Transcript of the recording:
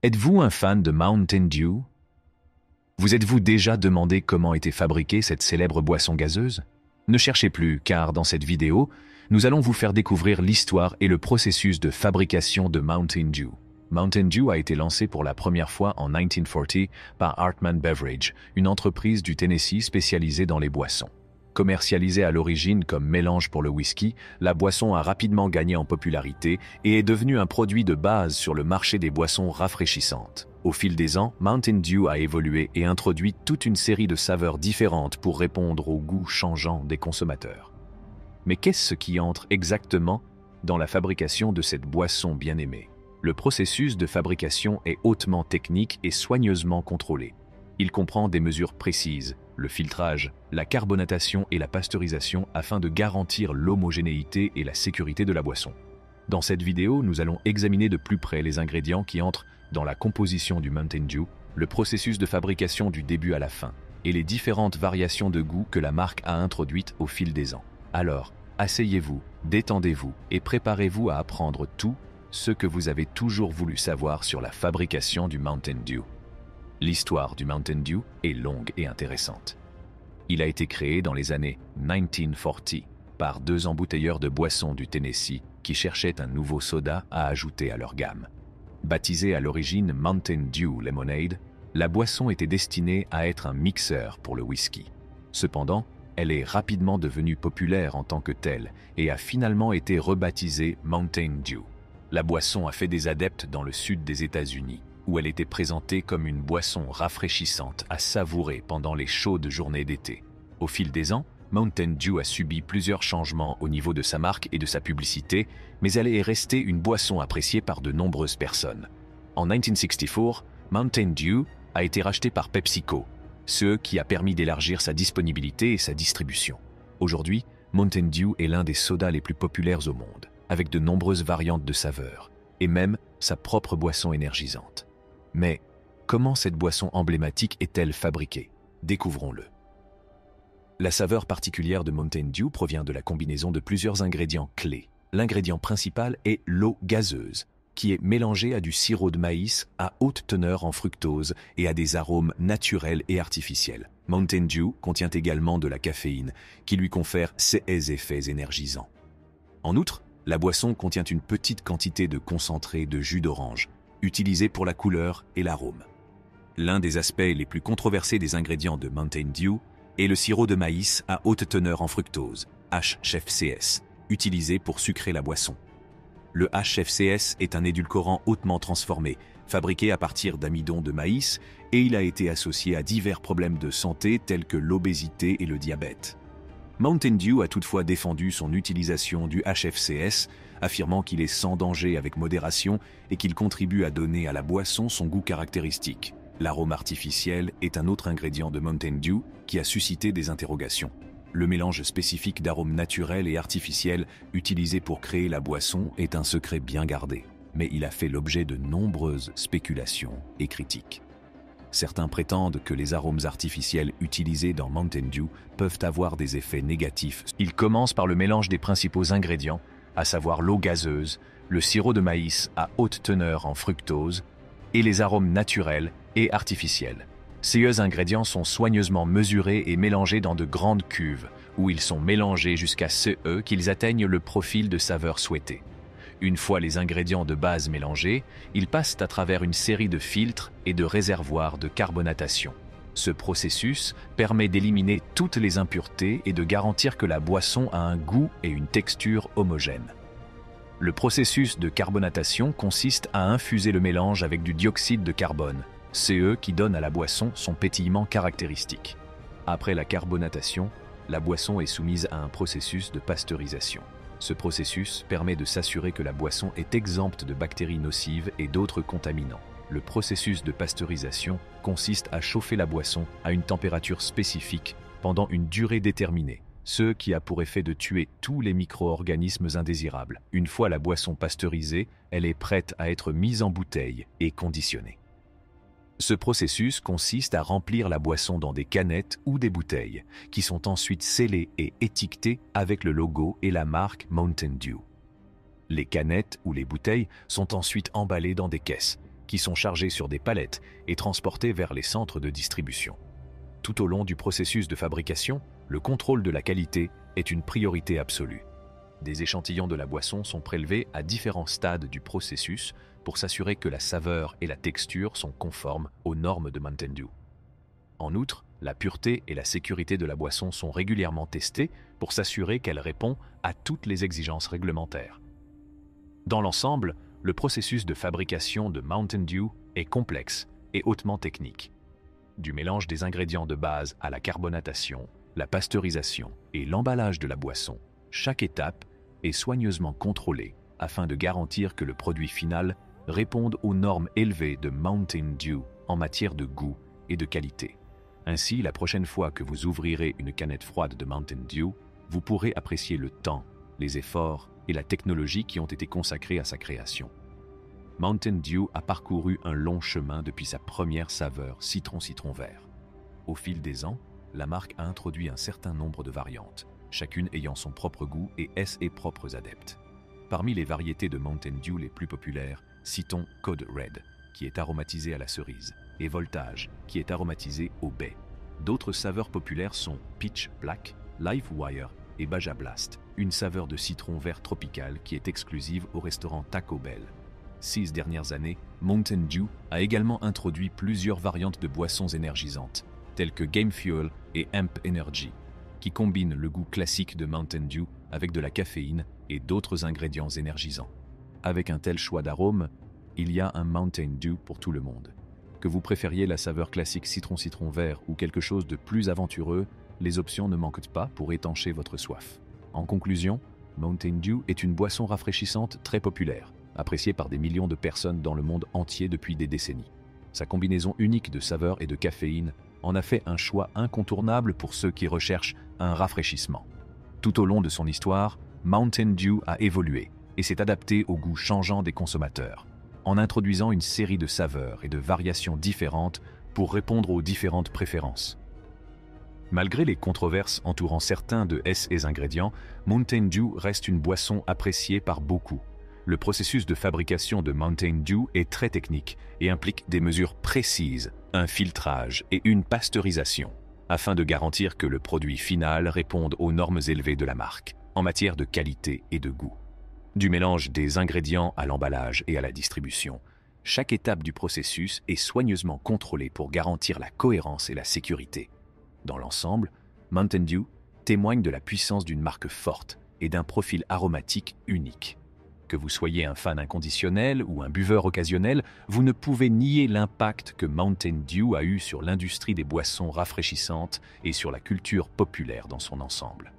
Êtes-vous un fan de Mountain Dew? Vous êtes-vous déjà demandé comment était fabriquée cette célèbre boisson gazeuse? Ne cherchez plus, car dans cette vidéo, nous allons vous faire découvrir l'histoire et le processus de fabrication de Mountain Dew. Mountain Dew a été lancé pour la première fois en 1940 par Hartman Beverage, une entreprise du Tennessee spécialisée dans les boissons. Commercialisée à l'origine comme mélange pour le whisky, la boisson a rapidement gagné en popularité et est devenue un produit de base sur le marché des boissons rafraîchissantes. Au fil des ans, Mountain Dew a évolué et introduit toute une série de saveurs différentes pour répondre aux goûts changeants des consommateurs. Mais qu'est-ce qui entre exactement dans la fabrication de cette boisson bien aimée? Le processus de fabrication est hautement technique et soigneusement contrôlé. Il comprend des mesures précises, le filtrage, la carbonatation et la pasteurisation afin de garantir l'homogénéité et la sécurité de la boisson. Dans cette vidéo, nous allons examiner de plus près les ingrédients qui entrent dans la composition du Mountain Dew, le processus de fabrication du début à la fin, et les différentes variations de goût que la marque a introduites au fil des ans. Alors, asseyez-vous, détendez-vous et préparez-vous à apprendre tout ce que vous avez toujours voulu savoir sur la fabrication du Mountain Dew. L'histoire du Mountain Dew est longue et intéressante. Il a été créé dans les années 1940 par deux embouteilleurs de boissons du Tennessee qui cherchaient un nouveau soda à ajouter à leur gamme. Baptisée à l'origine Mountain Dew Lemonade, la boisson était destinée à être un mixeur pour le whisky. Cependant, elle est rapidement devenue populaire en tant que telle et a finalement été rebaptisée Mountain Dew. La boisson a fait des adeptes dans le sud des États-Unis, où elle était présentée comme une boisson rafraîchissante à savourer pendant les chaudes journées d'été. Au fil des ans, Mountain Dew a subi plusieurs changements au niveau de sa marque et de sa publicité, mais elle est restée une boisson appréciée par de nombreuses personnes. En 1964, Mountain Dew a été racheté par PepsiCo, ce qui a permis d'élargir sa disponibilité et sa distribution. Aujourd'hui, Mountain Dew est l'un des sodas les plus populaires au monde, avec de nombreuses variantes de saveurs, et même sa propre boisson énergisante. Mais comment cette boisson emblématique est-elle fabriquée? Découvrons-le. La saveur particulière de Mountain Dew provient de la combinaison de plusieurs ingrédients clés. L'ingrédient principal est l'eau gazeuse, qui est mélangée à du sirop de maïs à haute teneur en fructose et à des arômes naturels et artificiels. Mountain Dew contient également de la caféine, qui lui confère ses effets énergisants. En outre, la boisson contient une petite quantité de concentré de jus d'orange, utilisé pour la couleur et l'arôme. L'un des aspects les plus controversés des ingrédients de Mountain Dew est le sirop de maïs à haute teneur en fructose, HFCS, utilisé pour sucrer la boisson. Le HFCS est un édulcorant hautement transformé, fabriqué à partir d'amidon de maïs, et il a été associé à divers problèmes de santé tels que l'obésité et le diabète. Mountain Dew a toutefois défendu son utilisation du HFCS, affirmant qu'il est sans danger avec modération et qu'il contribue à donner à la boisson son goût caractéristique. L'arôme artificiel est un autre ingrédient de Mountain Dew qui a suscité des interrogations. Le mélange spécifique d'arômes naturels et artificiels utilisé pour créer la boisson est un secret bien gardé, mais il a fait l'objet de nombreuses spéculations et critiques. Certains prétendent que les arômes artificiels utilisés dans Mountain Dew peuvent avoir des effets négatifs. Ils commencent par le mélange des principaux ingrédients, à savoir l'eau gazeuse, le sirop de maïs à haute teneur en fructose et les arômes naturels et artificiels. Ces ingrédients sont soigneusement mesurés et mélangés dans de grandes cuves, où ils sont mélangés jusqu'à ce qu'ils atteignent le profil de saveur souhaité. Une fois les ingrédients de base mélangés, ils passent à travers une série de filtres et de réservoirs de carbonatation. Ce processus permet d'éliminer toutes les impuretés et de garantir que la boisson a un goût et une texture homogènes. Le processus de carbonatation consiste à infuser le mélange avec du dioxyde de carbone, CE qui donne à la boisson son pétillement caractéristique. Après la carbonatation, la boisson est soumise à un processus de pasteurisation. Ce processus permet de s'assurer que la boisson est exempte de bactéries nocives et d'autres contaminants. Le processus de pasteurisation consiste à chauffer la boisson à une température spécifique pendant une durée déterminée, ce qui a pour effet de tuer tous les micro-organismes indésirables. Une fois la boisson pasteurisée, elle est prête à être mise en bouteille et conditionnée. Ce processus consiste à remplir la boisson dans des canettes ou des bouteilles, qui sont ensuite scellées et étiquetées avec le logo et la marque Mountain Dew. Les canettes ou les bouteilles sont ensuite emballées dans des caisses, qui sont chargés sur des palettes et transportés vers les centres de distribution. Tout au long du processus de fabrication, le contrôle de la qualité est une priorité absolue. Des échantillons de la boisson sont prélevés à différents stades du processus pour s'assurer que la saveur et la texture sont conformes aux normes de Mountain Dew. En outre, la pureté et la sécurité de la boisson sont régulièrement testées pour s'assurer qu'elle répond à toutes les exigences réglementaires. Dans l'ensemble, le processus de fabrication de Mountain Dew est complexe et hautement technique. Du mélange des ingrédients de base à la carbonatation, la pasteurisation et l'emballage de la boisson, chaque étape est soigneusement contrôlée afin de garantir que le produit final réponde aux normes élevées de Mountain Dew en matière de goût et de qualité. Ainsi, la prochaine fois que vous ouvrirez une canette froide de Mountain Dew, vous pourrez apprécier le temps, les efforts et la technologie qui ont été consacrés à sa création. Mountain Dew a parcouru un long chemin depuis sa première saveur citron vert. Au fil des ans, la marque a introduit un certain nombre de variantes, chacune ayant son propre goût et ses propres adeptes. Parmi les variétés de Mountain Dew les plus populaires, citons Code Red, qui est aromatisé à la cerise, et Voltage, qui est aromatisé au baies. D'autres saveurs populaires sont Pitch Black, Livewire et Baja Blast, une saveur de citron vert tropical qui est exclusive au restaurant Taco Bell. 6 dernières années, Mountain Dew a également introduit plusieurs variantes de boissons énergisantes, telles que Game Fuel et Amp Energy, qui combinent le goût classique de Mountain Dew avec de la caféine et d'autres ingrédients énergisants. Avec un tel choix d'arômes, il y a un Mountain Dew pour tout le monde. Que vous préfériez la saveur classique citron vert ou quelque chose de plus aventureux, les options ne manquent pas pour étancher votre soif. En conclusion, Mountain Dew est une boisson rafraîchissante très populaire, appréciée par des millions de personnes dans le monde entier depuis des décennies. Sa combinaison unique de saveurs et de caféine en a fait un choix incontournable pour ceux qui recherchent un rafraîchissement. Tout au long de son histoire, Mountain Dew a évolué et s'est adapté aux goûts changeants des consommateurs, en introduisant une série de saveurs et de variations différentes pour répondre aux différentes préférences. Malgré les controverses entourant certains de ses ingrédients, Mountain Dew reste une boisson appréciée par beaucoup. Le processus de fabrication de Mountain Dew est très technique et implique des mesures précises, un filtrage et une pasteurisation, afin de garantir que le produit final réponde aux normes élevées de la marque, en matière de qualité et de goût. Du mélange des ingrédients à l'emballage et à la distribution, chaque étape du processus est soigneusement contrôlée pour garantir la cohérence et la sécurité. Dans l'ensemble, Mountain Dew témoigne de la puissance d'une marque forte et d'un profil aromatique unique. Que vous soyez un fan inconditionnel ou un buveur occasionnel, vous ne pouvez nier l'impact que Mountain Dew a eu sur l'industrie des boissons rafraîchissantes et sur la culture populaire dans son ensemble.